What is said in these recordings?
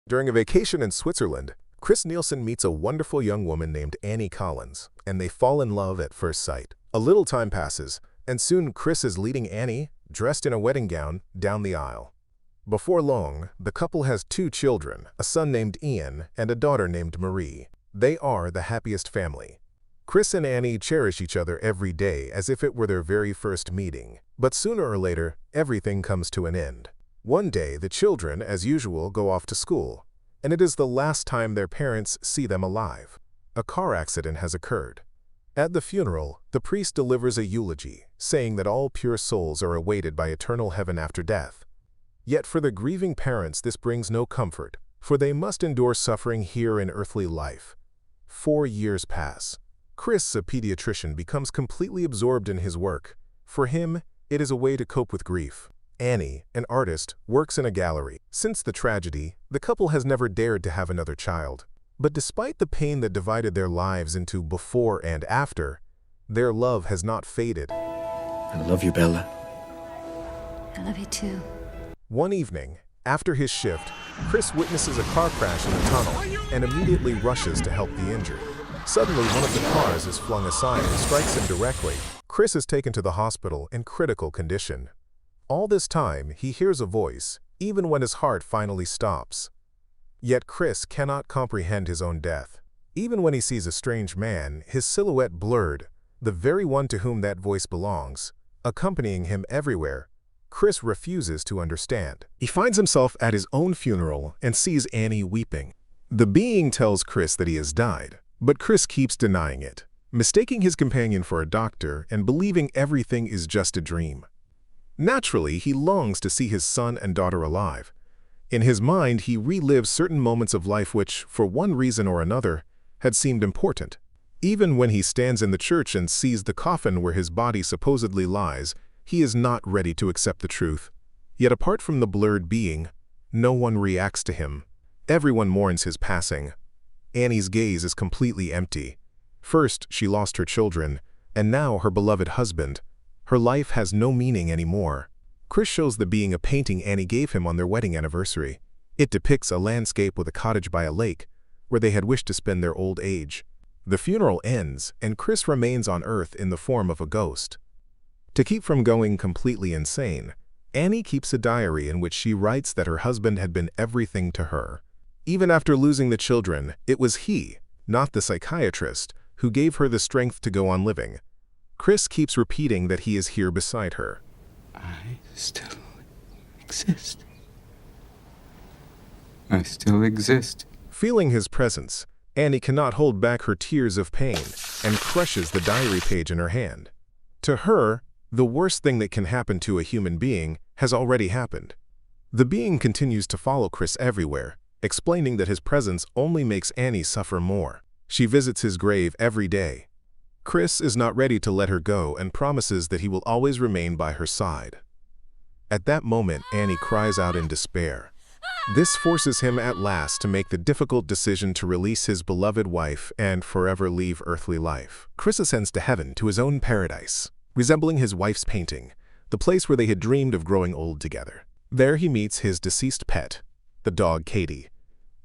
During a vacation in Switzerland, Chris Nielsen meets a wonderful young woman named Annie Collins, and they fall in love at first sight. A little time passes, and soon Chris is leading Annie, dressed in a wedding gown, down the aisle. Before long, the couple has 2 children, a son named Ian and a daughter named Marie. They are the happiest family. Chris and Annie cherish each other every day as if it were their very first meeting. But sooner or later, everything comes to an end. One day, the children, as usual, go off to school, and it is the last time their parents see them alive. A car accident has occurred. At the funeral, the priest delivers a eulogy, saying that all pure souls are awaited by eternal heaven after death. Yet for the grieving parents this brings no comfort, for they must endure suffering here in earthly life. 4 years pass. Chris, a pediatrician, becomes completely absorbed in his work. For him, it is a way to cope with grief. Annie, an artist, works in a gallery. Since the tragedy, the couple has never dared to have another child. But despite the pain that divided their lives into before and after, their love has not faded. I love you, Bella. I love you too. One evening, after his shift, Chris witnesses a car crash in the tunnel and immediately rushes to help the injured. Suddenly, one of the cars is flung aside and strikes him directly. Chris is taken to the hospital in critical condition. All this time, he hears a voice, even when his heart finally stops. Yet Chris cannot comprehend his own death. Even when he sees a strange man, his silhouette blurred, the very one to whom that voice belongs, accompanying him everywhere, Chris refuses to understand. He finds himself at his own funeral and sees Annie weeping. The being tells Chris that he has died, but Chris keeps denying it, mistaking his companion for a doctor and believing everything is just a dream. Naturally, he longs to see his son and daughter alive. In his mind, he relives certain moments of life which, for one reason or another, had seemed important. Even when he stands in the church and sees the coffin where his body supposedly lies, he is not ready to accept the truth. Yet apart from the blurred being, no one reacts to him. Everyone mourns his passing. Annie's gaze is completely empty. First, she lost her children, and now her beloved husband. Her life has no meaning anymore. Chris shows the being a painting Annie gave him on their wedding anniversary. It depicts a landscape with a cottage by a lake, where they had wished to spend their old age. The funeral ends, and Chris remains on Earth in the form of a ghost. To keep from going completely insane, Annie keeps a diary in which she writes that her husband had been everything to her. Even after losing the children, it was he, not the psychiatrist, who gave her the strength to go on living. Chris keeps repeating that he is here beside her. I still exist. I still exist. Feeling his presence, Annie cannot hold back her tears of pain and crushes the diary page in her hand. To her, the worst thing that can happen to a human being has already happened. The being continues to follow Chris everywhere, explaining that his presence only makes Annie suffer more. She visits his grave every day. Chris is not ready to let her go and promises that he will always remain by her side. At that moment, Annie cries out in despair. This forces him at last to make the difficult decision to release his beloved wife and forever leave earthly life. Chris ascends to heaven, to his own paradise, resembling his wife's painting, the place where they had dreamed of growing old together. There he meets his deceased pet, the dog Katie.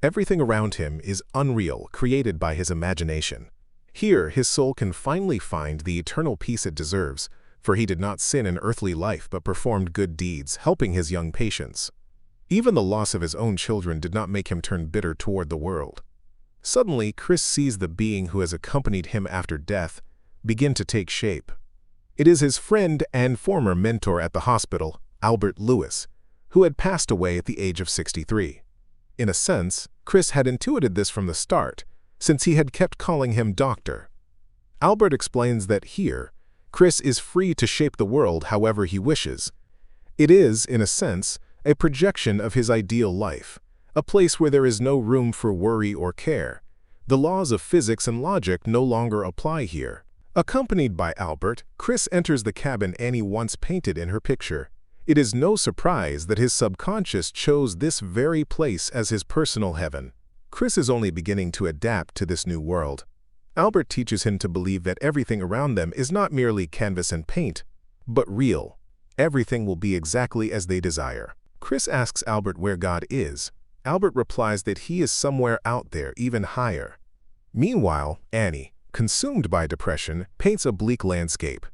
Everything around him is unreal, created by his imagination. Here, his soul can finally find the eternal peace it deserves, for he did not sin in earthly life but performed good deeds, helping his young patients. Even the loss of his own children did not make him turn bitter toward the world. Suddenly, Chris sees the being who has accompanied him after death begin to take shape. It is his friend and former mentor at the hospital, Albert Lewis, who had passed away at the age of 63. In a sense, Chris had intuited this from the start, since he had kept calling him Doctor. Albert explains that here, Chris is free to shape the world however he wishes. It is, in a sense, a projection of his ideal life, a place where there is no room for worry or care. The laws of physics and logic no longer apply here. Accompanied by Albert, Chris enters the cabin Annie once painted in her picture. It is no surprise that his subconscious chose this very place as his personal heaven. Chris is only beginning to adapt to this new world. Albert teaches him to believe that everything around them is not merely canvas and paint, but real. Everything will be exactly as they desire. Chris asks Albert where God is. Albert replies that he is somewhere out there, even higher. Meanwhile, Annie, consumed by depression, paints a bleak landscape.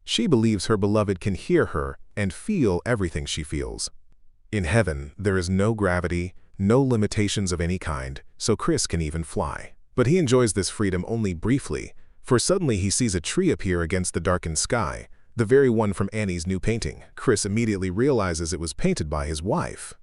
She believes her beloved can hear her and feel everything she feels. In heaven, there is no gravity, no limitations of any kind, so Chris can even fly. But he enjoys this freedom only briefly, for suddenly he sees a tree appear against the darkened sky, the very one from Annie's new painting. Chris immediately realizes it was painted by his wife.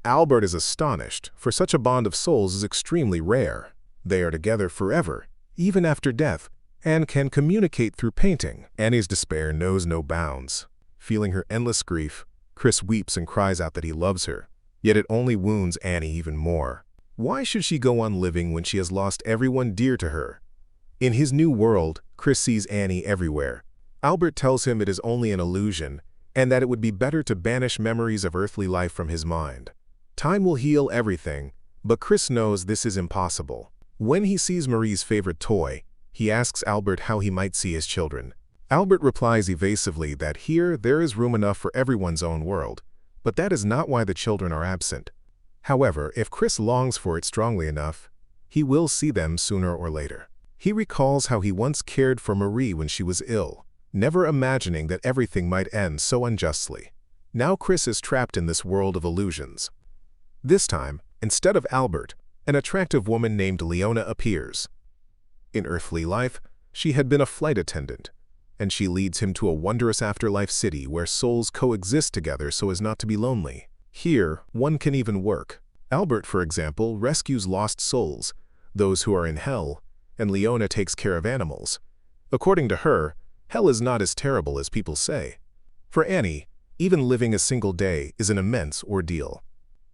Albert is astonished, for such a bond of souls is extremely rare. They are together forever, even after death, and can communicate through painting. Annie's despair knows no bounds. Feeling her endless grief, Chris weeps and cries out that he loves her. Yet it only wounds Annie even more. Why should she go on living when she has lost everyone dear to her? In his new world, Chris sees Annie everywhere. Albert tells him it is only an illusion, and that it would be better to banish memories of earthly life from his mind. Time will heal everything, but Chris knows this is impossible. When he sees Marie's favorite toy, he asks Albert how he might see his children. Albert replies evasively that here there is room enough for everyone's own world, but that is not why the children are absent. However, if Chris longs for it strongly enough, he will see them sooner or later. He recalls how he once cared for Marie when she was ill, never imagining that everything might end so unjustly. Now Chris is trapped in this world of illusions. This time, instead of Albert, an attractive woman named Leona appears. In earthly life, she had been a flight attendant, and she leads him to a wondrous afterlife city where souls coexist together so as not to be lonely. Here, one can even work. Albert, for example, rescues lost souls, those who are in hell, and Leona takes care of animals. According to her, hell is not as terrible as people say. For Annie, even living a single day is an immense ordeal.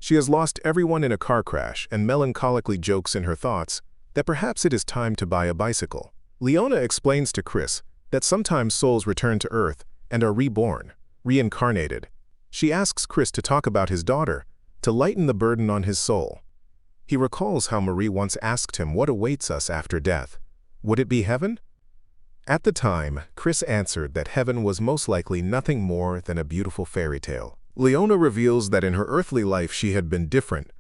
She has lost everyone in a car crash and melancholically jokes in her thoughts that perhaps it is time to buy a bicycle. Leona explains to Chris that sometimes souls return to Earth and are reborn, reincarnated. She asks Chris to talk about his daughter, to lighten the burden on his soul. He recalls how Marie once asked him what awaits us after death. Would it be heaven? At the time, Chris answered that heaven was most likely nothing more than a beautiful fairy tale. Leona reveals that in her earthly life she had been different.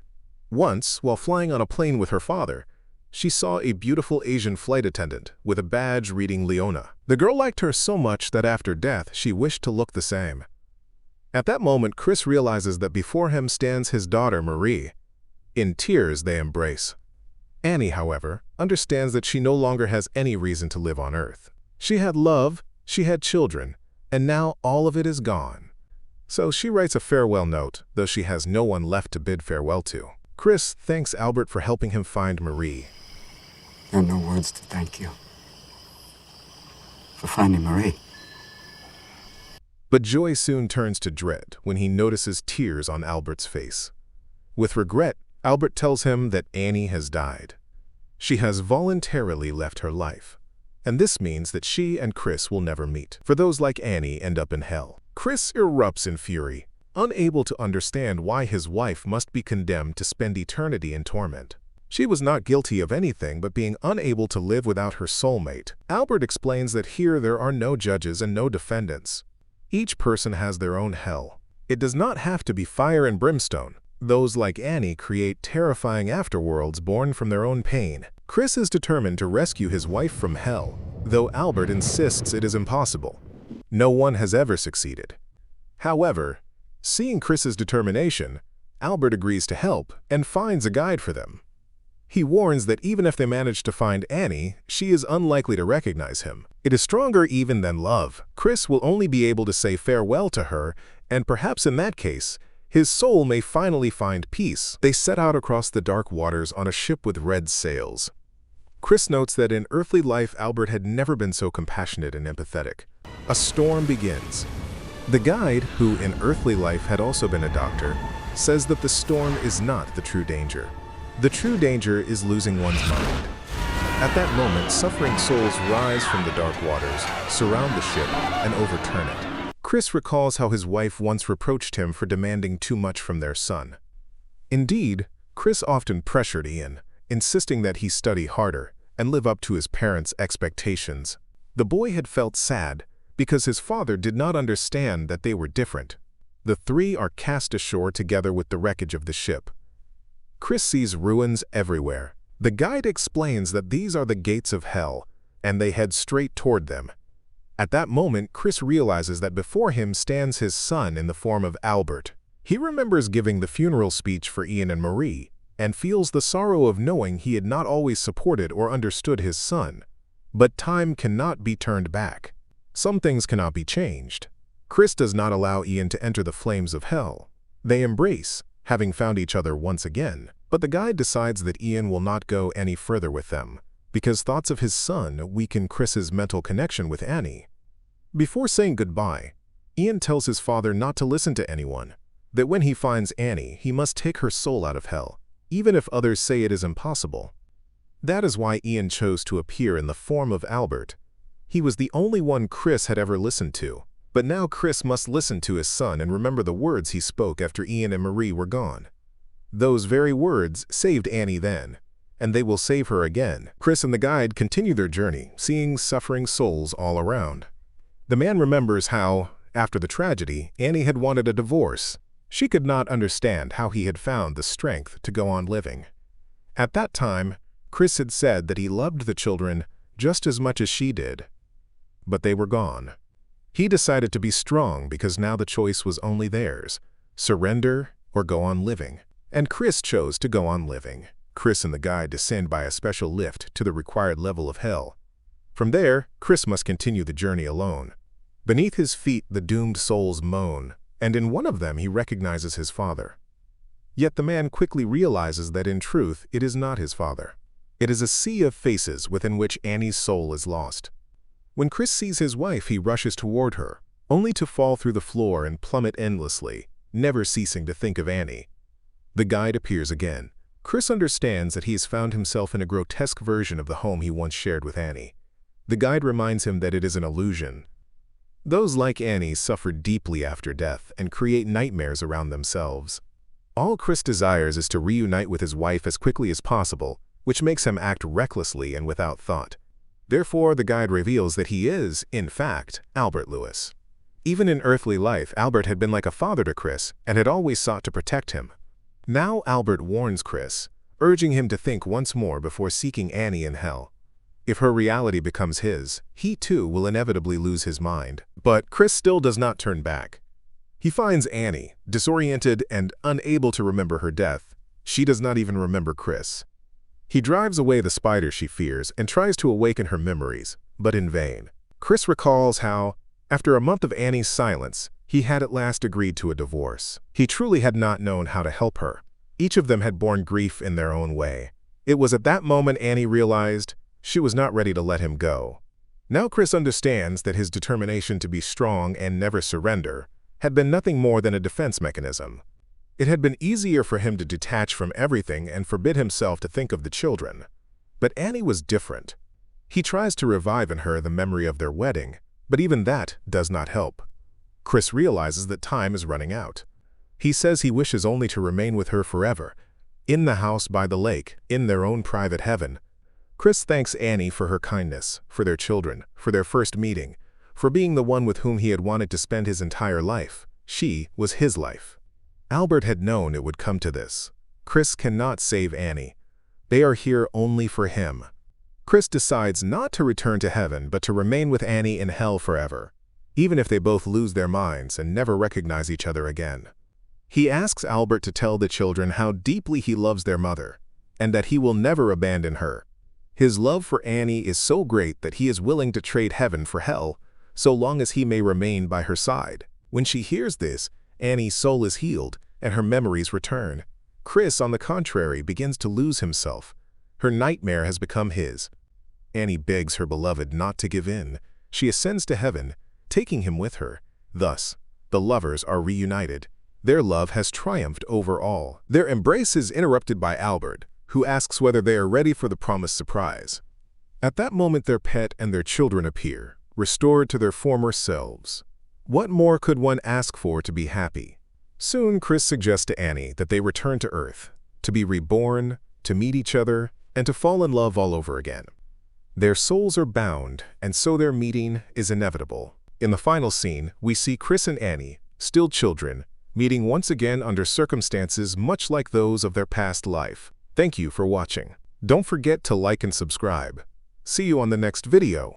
Once, while flying on a plane with her father, she saw a beautiful Asian flight attendant with a badge reading Leona. The girl liked her so much that after death she wished to look the same. At that moment, Chris realizes that before him stands his daughter Marie. In tears they embrace. Annie, however, understands that she no longer has any reason to live on Earth. She had love, she had children, and now all of it is gone. So she writes a farewell note, though she has no one left to bid farewell to. Chris thanks Albert for helping him find Marie. There are no words to thank you for finding Marie. But joy soon turns to dread when he notices tears on Albert's face. With regret, Albert tells him that Annie has died. She has voluntarily left her life, and this means that she and Chris will never meet, for those like Annie end up in hell. Chris erupts in fury, unable to understand why his wife must be condemned to spend eternity in torment. She was not guilty of anything but being unable to live without her soulmate. Albert explains that here there are no judges and no defendants. Each person has their own hell. It does not have to be fire and brimstone. Those like Annie create terrifying afterworlds born from their own pain. Chris is determined to rescue his wife from hell, though Albert insists it is impossible. No one has ever succeeded. However, seeing Chris's determination, Albert agrees to help and finds a guide for them. He warns that even if they manage to find Annie, she is unlikely to recognize him. It is stronger even than love. Chris will only be able to say farewell to her, and perhaps in that case, his soul may finally find peace. They set out across the dark waters on a ship with red sails. Chris notes that in earthly life, Albert had never been so compassionate and empathetic. A storm begins. The guide, who in earthly life had also been a doctor, says that the storm is not the true danger. The true danger is losing one's mind. At that moment, suffering souls rise from the dark waters, surround the ship, and overturn it. Chris recalls how his wife once reproached him for demanding too much from their son. Indeed, Chris often pressured Ian, insisting that he study harder and live up to his parents' expectations. The boy had felt sad because his father did not understand that they were different. The three are cast ashore together with the wreckage of the ship. Chris sees ruins everywhere. The guide explains that these are the gates of hell, and they head straight toward them. At that moment, Chris realizes that before him stands his son in the form of Albert. He remembers giving the funeral speech for Ian and Marie, and feels the sorrow of knowing he had not always supported or understood his son. But time cannot be turned back. Some things cannot be changed. Chris does not allow Ian to enter the flames of hell. They embrace, having found each other once again, but the guide decides that Ian will not go any further with them, because thoughts of his son weaken Chris's mental connection with Annie. Before saying goodbye, Ian tells his father not to listen to anyone, that when he finds Annie, he must take her soul out of hell, even if others say it is impossible. That is why Ian chose to appear in the form of Albert. He was the only one Chris had ever listened to, but now Chris must listen to his son and remember the words he spoke after Ian and Marie were gone. Those very words saved Annie then, and they will save her again. Chris and the guide continue their journey, seeing suffering souls all around. The man remembers how, after the tragedy, Annie had wanted a divorce. She could not understand how he had found the strength to go on living. At that time, Chris had said that he loved the children just as much as she did. But they were gone. He decided to be strong because now the choice was only theirs, surrender or go on living. And Chris chose to go on living. Chris and the guide descend by a special lift to the required level of hell. From there, Chris must continue the journey alone. Beneath his feet, the doomed souls moan, and in one of them he recognizes his father. Yet the man quickly realizes that in truth it is not his father. It is a sea of faces within which Annie's soul is lost. When Chris sees his wife, he rushes toward her, only to fall through the floor and plummet endlessly, never ceasing to think of Annie. The guide appears again. Chris understands that he has found himself in a grotesque version of the home he once shared with Annie. The guide reminds him that it is an illusion. Those like Annie suffer deeply after death and create nightmares around themselves. All Chris desires is to reunite with his wife as quickly as possible, which makes him act recklessly and without thought. Therefore, the guide reveals that he is, in fact, Albert Lewis. Even in earthly life, Albert had been like a father to Chris and had always sought to protect him. Now Albert warns Chris, urging him to think once more before seeking Annie in hell. If her reality becomes his, he too will inevitably lose his mind. But Chris still does not turn back. He finds Annie, disoriented and unable to remember her death. She does not even remember Chris. He drives away the spider she fears and tries to awaken her memories, but in vain. Chris recalls how, after a month of Annie's silence, he had at last agreed to a divorce. He truly had not known how to help her. Each of them had borne grief in their own way. It was at that moment Annie realized she was not ready to let him go. Now Chris understands that his determination to be strong and never surrender had been nothing more than a defense mechanism. It had been easier for him to detach from everything and forbid himself to think of the children. But Annie was different. He tries to revive in her the memory of their wedding, but even that does not help. Chris realizes that time is running out. He says he wishes only to remain with her forever, in the house by the lake, in their own private heaven. Chris thanks Annie for her kindness, for their children, for their first meeting, for being the one with whom he had wanted to spend his entire life. She was his life. Albert had known it would come to this. Chris cannot save Annie. They are here only for him. Chris decides not to return to heaven, but to remain with Annie in hell forever, even if they both lose their minds and never recognize each other again. He asks Albert to tell the children how deeply he loves their mother, and that he will never abandon her. His love for Annie is so great that he is willing to trade heaven for hell, so long as he may remain by her side. When she hears this, Annie's soul is healed, and her memories return. Chris, on the contrary, begins to lose himself. Her nightmare has become his. Annie begs her beloved not to give in. She ascends to heaven, taking him with her. Thus, the lovers are reunited. Their love has triumphed over all. Their embrace is interrupted by Albert, who asks whether they are ready for the promised surprise. At that moment, their pet and their children appear, restored to their former selves. What more could one ask for to be happy? Soon, Chris suggests to Annie that they return to Earth, to be reborn, to meet each other, and to fall in love all over again. Their souls are bound, and so their meeting is inevitable. In the final scene, we see Chris and Annie, still children, meeting once again under circumstances much like those of their past life. Thank you for watching. Don't forget to like and subscribe. See you on the next video.